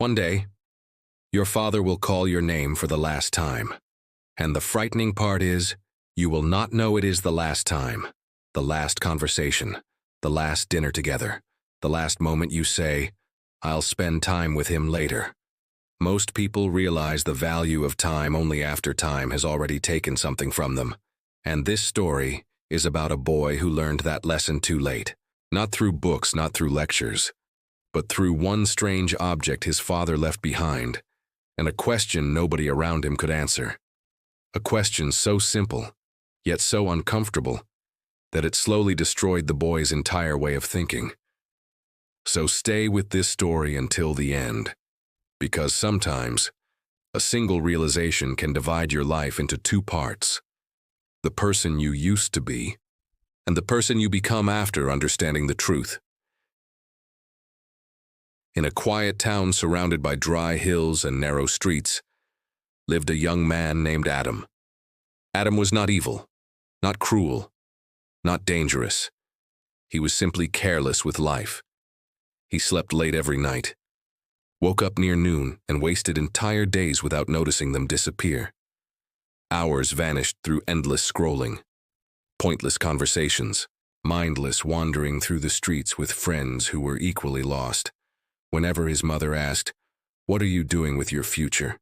One day, your father will call your name for the last time. And the frightening part is, you will not know it is the last time, the last conversation, the last dinner together, the last moment you say, "I'll spend time with him later." Most people realize the value of time only after time has already taken something from them. And this story is about a boy who learned that lesson too late. Not through books, not through lectures, but through one strange object his father left behind, and a question nobody around him could answer. A question so simple, yet so uncomfortable, that it slowly destroyed the boy's entire way of thinking. So stay with this story until the end, because sometimes a single realization can divide your life into two parts: the person you used to be, and the person you become after understanding the truth. In a quiet town surrounded by dry hills and narrow streets, lived a young man named Adam. Adam was not evil, not cruel, not dangerous. He was simply careless with life. He slept late every night, woke up near noon, and wasted entire days without noticing them disappear. Hours vanished through endless scrolling, pointless conversations, mindless wandering through the streets with friends who were equally lost. Whenever his mother asked, "What are you doing with your future?"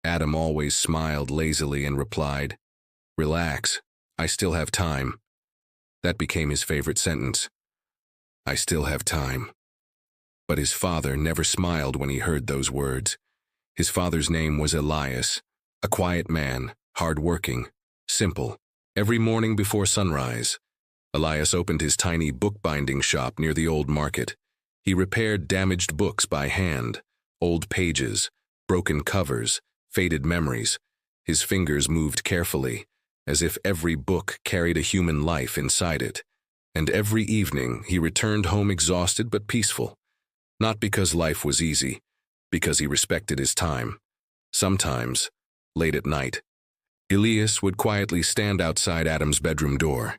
Adam always smiled lazily and replied, "Relax, I still have time." That became his favorite sentence. I still have time. But his father never smiled when he heard those words. His father's name was Elias, a quiet man, hard-working, simple. Every morning before sunrise, Elias opened his tiny bookbinding shop near the old market. He repaired damaged books by hand, old pages, broken covers, faded memories. His fingers moved carefully, as if every book carried a human life inside it. And every evening he returned home exhausted but peaceful. Not because life was easy, because he respected his time. Sometimes, late at night, Elias would quietly stand outside Adam's bedroom door.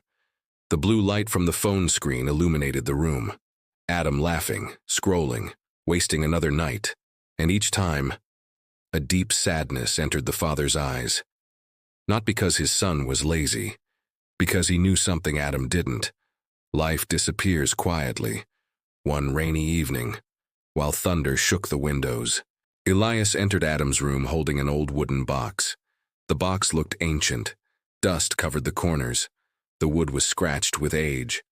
The blue light from the phone screen illuminated the room. Adam laughing, scrolling, wasting another night. And each time, a deep sadness entered the father's eyes. Not because his son was lazy, because he knew something Adam didn't. Life disappears quietly. One rainy evening, while thunder shook the windows, Elias entered Adam's room holding an old wooden box. The box looked ancient. Dust covered the corners. The wood was scratched with age.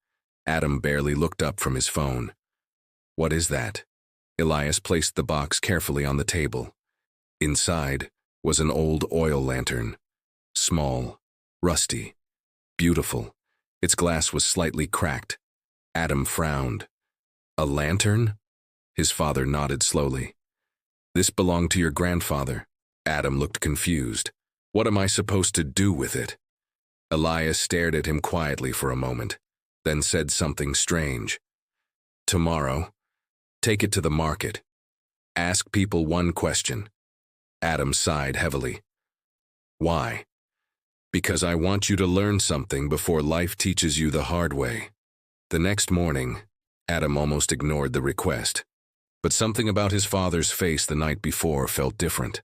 Adam barely looked up from his phone. "What is that?" Elias placed the box carefully on the table. Inside was an old oil lantern. Small, rusty, beautiful. Its glass was slightly cracked. Adam frowned. "A lantern?" His father nodded slowly. "This belonged to your grandfather." Adam looked confused. "What am I supposed to do with it?" Elias stared at him quietly for a moment, then said something strange. "Tomorrow, take it to the market. Ask people one question." Adam sighed heavily. "Why?" "Because I want you to learn something before life teaches you the hard way." The next morning, Adam almost ignored the request. But something about his father's face the night before felt different.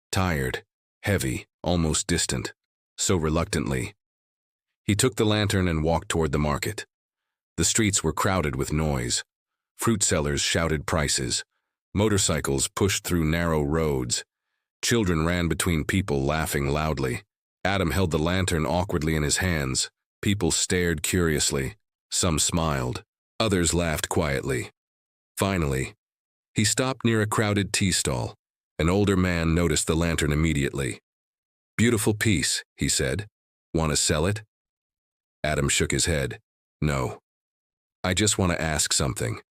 Tired, heavy, almost distant. So reluctantly, he took the lantern and walked toward the market. The streets were crowded with noise. Fruit sellers shouted prices. Motorcycles pushed through narrow roads. Children ran between people laughing loudly. Adam held the lantern awkwardly in his hands. People stared curiously. Some smiled. Others laughed quietly. Finally, he stopped near a crowded tea stall. An older man noticed the lantern immediately. "Beautiful piece," he said. "Want to sell it?" Adam shook his head. "No. I just want to ask something."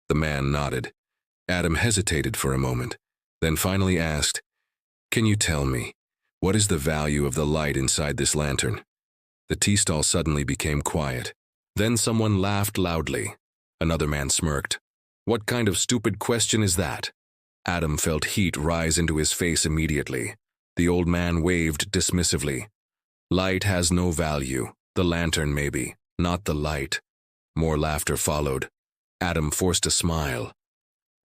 The man nodded. Adam hesitated for a moment, then finally asked, "Can you tell me, what is the value of the light inside this lantern?" The tea stall suddenly became quiet. Then someone laughed loudly. Another man smirked. "What kind of stupid question is that?" Adam felt heat rise into his face immediately. The old man waved dismissively. "Light has no value. The lantern maybe, not the light." More laughter followed. Adam forced a smile.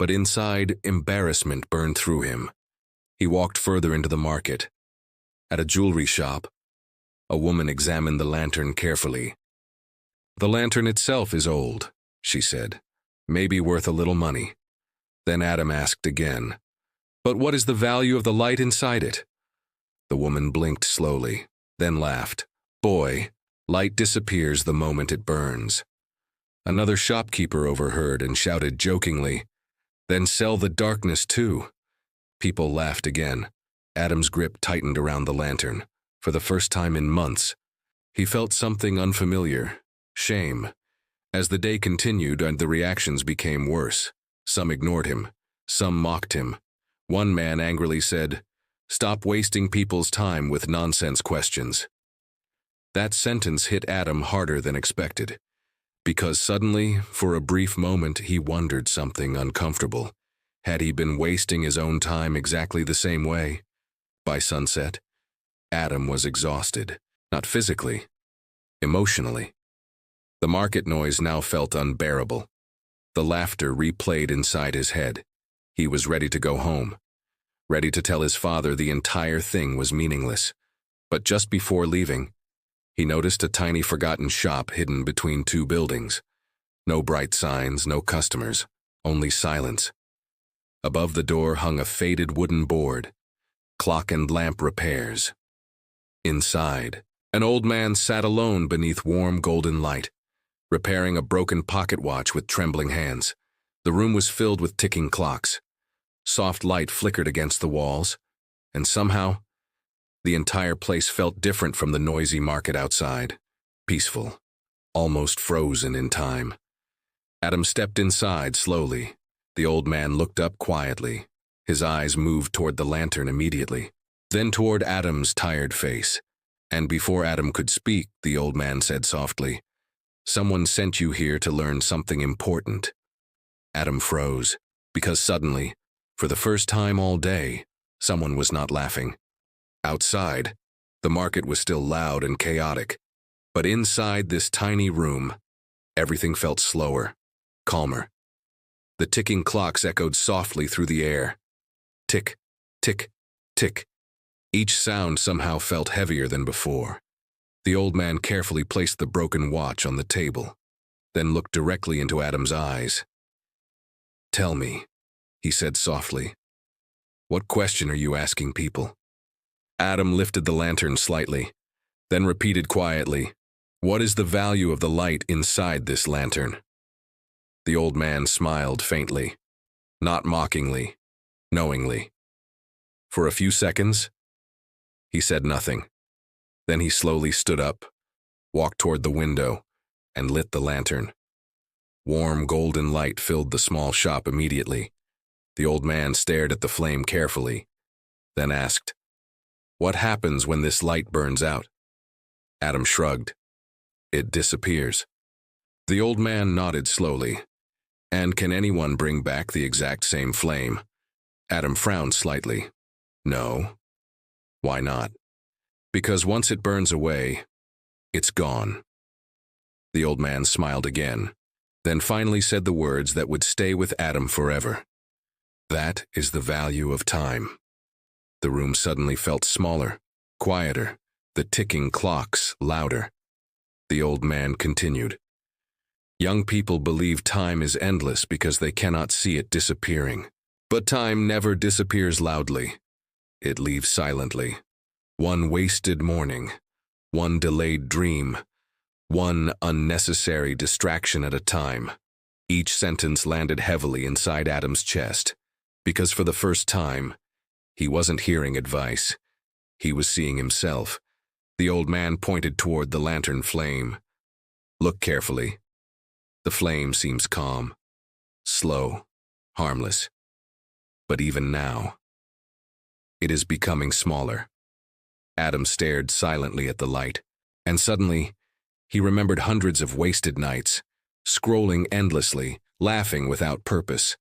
but inside, embarrassment burned through him. He walked further into the market. At a jewelry shop, a woman examined the lantern carefully. "The lantern itself is old," she said. "Maybe worth a little money." Then Adam asked again, "But what is the value of the light inside it?" The woman blinked slowly, then laughed. "Boy, light disappears the moment it burns." Another shopkeeper overheard and shouted jokingly, "Then sell the darkness too." People laughed again. Adam's grip tightened around the lantern. For the first time in months, he felt something unfamiliar: shame. As the day continued and the reactions became worse, some ignored him, some mocked him. One man angrily said, "Stop wasting people's time with nonsense questions." That sentence hit Adam harder than expected, because suddenly, for a brief moment, he wondered something uncomfortable. Had he been wasting his own time exactly the same way? By sunset, Adam was exhausted, not physically, emotionally. The market noise now felt unbearable. The laughter replayed inside his head. He was ready to go home, ready to tell his father the entire thing was meaningless. But just before leaving, he noticed a tiny forgotten shop hidden between two buildings. No bright signs, no customers, only silence. Above the door hung a faded wooden board, "Clock and Lamp Repairs." Inside, an old man sat alone beneath warm golden light, repairing a broken pocket watch with trembling hands. The room was filled with ticking clocks. Soft light flickered against the walls, and somehow, the entire place felt different from the noisy market outside. Peaceful, almost frozen in time. Adam stepped inside slowly. The old man looked up quietly. His eyes moved toward the lantern immediately, then toward Adam's tired face. And before Adam could speak, the old man said softly, "Someone sent you here to learn something important." Adam froze, because suddenly, for the first time all day, someone was not laughing. Outside, the market was still loud and chaotic, but inside this tiny room, everything felt slower, calmer. The ticking clocks echoed softly through the air. Tick, tick, tick. Each sound somehow felt heavier than before. The old man carefully placed the broken watch on the table, then looked directly into Adam's eyes. "Tell me," he said softly, "what question are you asking people?" Adam lifted the lantern slightly, then repeated quietly, "What is the value of the light inside this lantern?" The old man smiled faintly, not mockingly, knowingly. For a few seconds, he said nothing. Then he slowly stood up, walked toward the window, and lit the lantern. Warm golden light filled the small shop immediately. The old man stared at the flame carefully, then asked, "What happens when this light burns out?" Adam shrugged. "It disappears." The old man nodded slowly. "And can anyone bring back the exact same flame?" Adam frowned slightly. "No." "Why not?" "Because once it burns away, it's gone." The old man smiled again, then finally said the words that would stay with Adam forever. "That is the value of time." The room suddenly felt smaller, quieter, the ticking clocks louder. The old man continued, "Young people believe time is endless because they cannot see it disappearing. But time never disappears loudly. It leaves silently. One wasted morning, one delayed dream, one unnecessary distraction at a time." Each sentence landed heavily inside Adam's chest, because for the first time, he wasn't hearing advice. He was seeing himself. The old man pointed toward the lantern flame. "Look carefully. The flame seems calm, slow, harmless. But even now, it is becoming smaller." Adam stared silently at the light, and suddenly, he remembered hundreds of wasted nights, scrolling endlessly, laughing without purpose,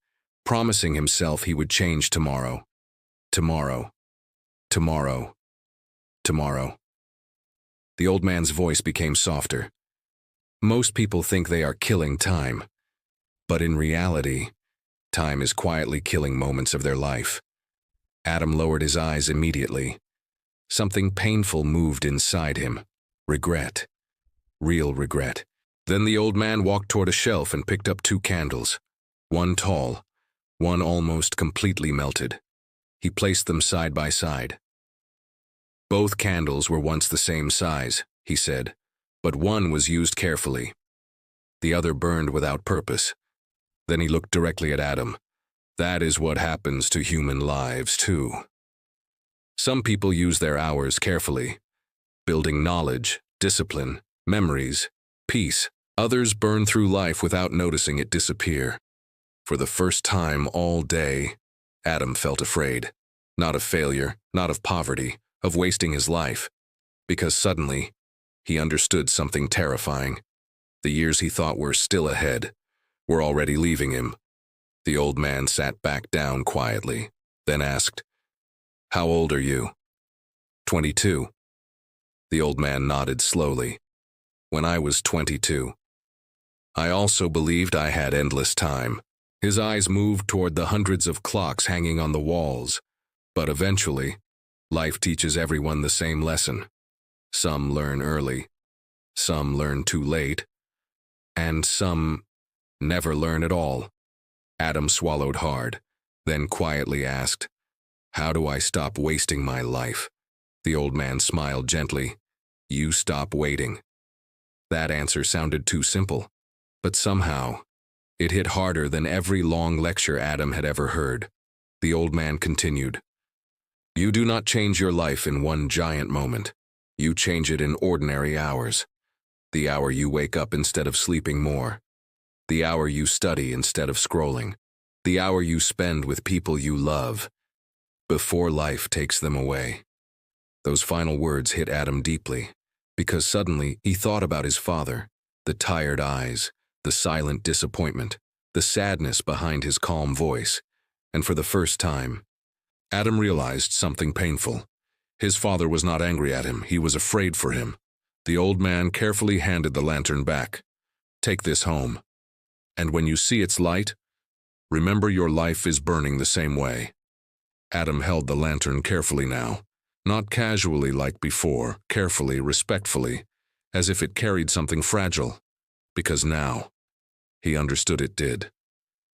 promising himself he would change tomorrow. Tomorrow. Tomorrow. Tomorrow. The old man's voice became softer. "Most people think they are killing time, but in reality, Time is quietly killing moments of their life. Adam lowered his eyes immediately. Something painful moved inside him. Regret. Real regret. Then the old man walked toward a shelf and picked up 2 candles. One tall, one almost completely melted. He placed them side by side. Both candles were once the same size, he said, but one was used carefully. The other burned without purpose. Then he looked directly at Adam. That is what happens to human lives, too. Some people use their hours carefully, building knowledge, discipline, memories, peace. Others burn through life without noticing it disappear. For the first time all day, Adam felt afraid. Not of failure, not of poverty, of wasting his life. Because suddenly, he understood something terrifying. The years he thought were still ahead were already leaving him. The old man sat back down quietly, then asked, "How old are you?" 22. The old man nodded slowly. When I was 22. I also believed I had endless time. His eyes moved toward the hundreds of clocks hanging on the walls. But eventually, life teaches everyone the same lesson. Some learn early, some learn too late, and some never learn at all. Adam swallowed hard, then quietly asked, "How do I stop wasting my life?" The old man smiled gently. "You stop waiting." That answer sounded too simple, but somehow, it hit harder than every long lecture Adam had ever heard. The old man continued, "You do not change your life in one giant moment. You change it in ordinary hours. The hour you wake up instead of sleeping more. The hour you study instead of scrolling. The hour you spend with people you love, before life takes them away." Those final words hit Adam deeply, because suddenly he thought about his father, the tired eyes, the silent disappointment, the sadness behind his calm voice, and for the first time, Adam realized something painful. His father was not angry at him, he was afraid for him. The old man carefully handed the lantern back. "Take this home, and when you see its light, remember your life is burning the same way." Adam held the lantern carefully now, not casually like before, carefully, respectfully, as if it carried something fragile, because now he understood it did.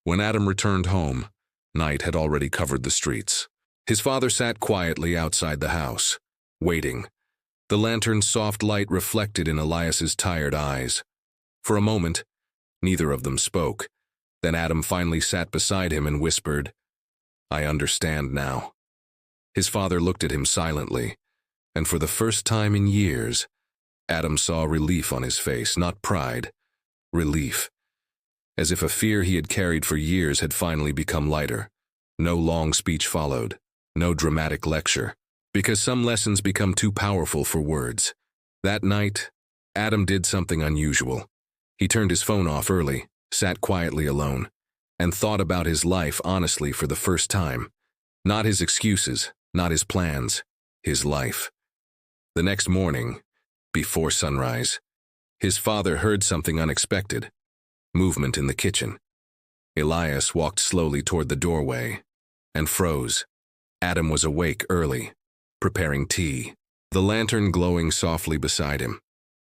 When Adam returned home, night had already covered the streets. His father sat quietly outside the house, waiting. The lantern's soft light reflected in Elias's tired eyes. For a moment, neither of them spoke. Then Adam finally sat beside him and whispered, "I understand now." His father looked at him silently, and for the first time in years, Adam saw relief on his face, not pride, relief, as if a fear he had carried for years had finally become lighter. No long speech followed, no dramatic lecture, because some lessons become too powerful for words. That night, Adam did something unusual. He turned his phone off early, sat quietly alone, and thought about his life honestly for the first time. Not his excuses, not his plans, his life. The next morning, before sunrise, his father heard something unexpected. Movement in the kitchen. Elias walked slowly toward the doorway and froze. Adam was awake early, preparing tea, the lantern glowing softly beside him.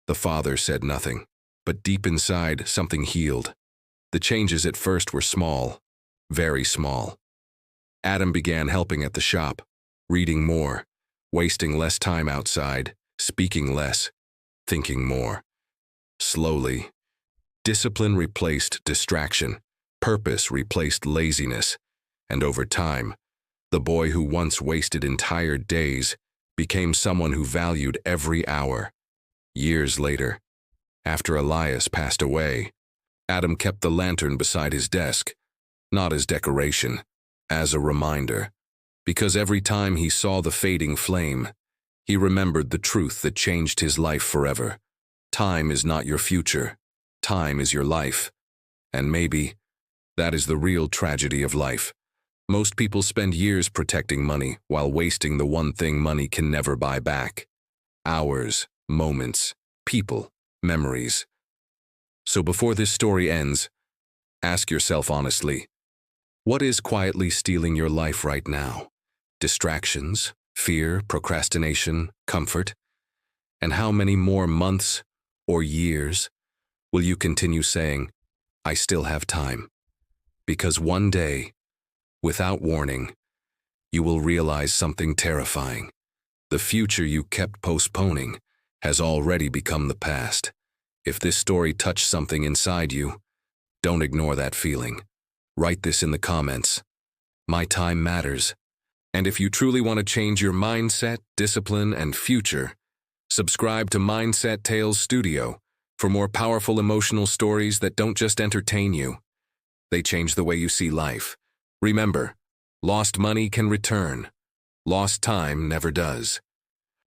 The father said nothing, but deep inside something healed. The changes at first were small, very small. Adam began helping at the shop, reading more, wasting less time outside, speaking less, thinking more. Slowly, discipline replaced distraction, purpose replaced laziness, and over time, the boy who once wasted entire days became someone who valued every hour. Years later, after Elias passed away, Adam kept the lantern beside his desk, not as decoration, as a reminder, because every time he saw the fading flame, he remembered the truth that changed his life forever. Time is not your future. Time is your life. And maybe that is the real tragedy of life. Most people spend years protecting money while wasting the one thing money can never buy back. Hours, moments, people, memories. So before this story ends, ask yourself honestly, What is quietly stealing your life right now? Distractions, fear, procrastination, comfort? And how many more months or years will you continue saying, I still have time? Because one day, without warning, you will realize something terrifying. The future you kept postponing has already become the past. If this story touched something inside you, don't ignore that feeling. Write this in the comments. My time matters. And if you truly want to change your mindset, discipline, and future, subscribe to Mindset Tales Studio for more powerful emotional stories that don't just entertain you. They change the way you see life. Remember, lost money can return. Lost time never does.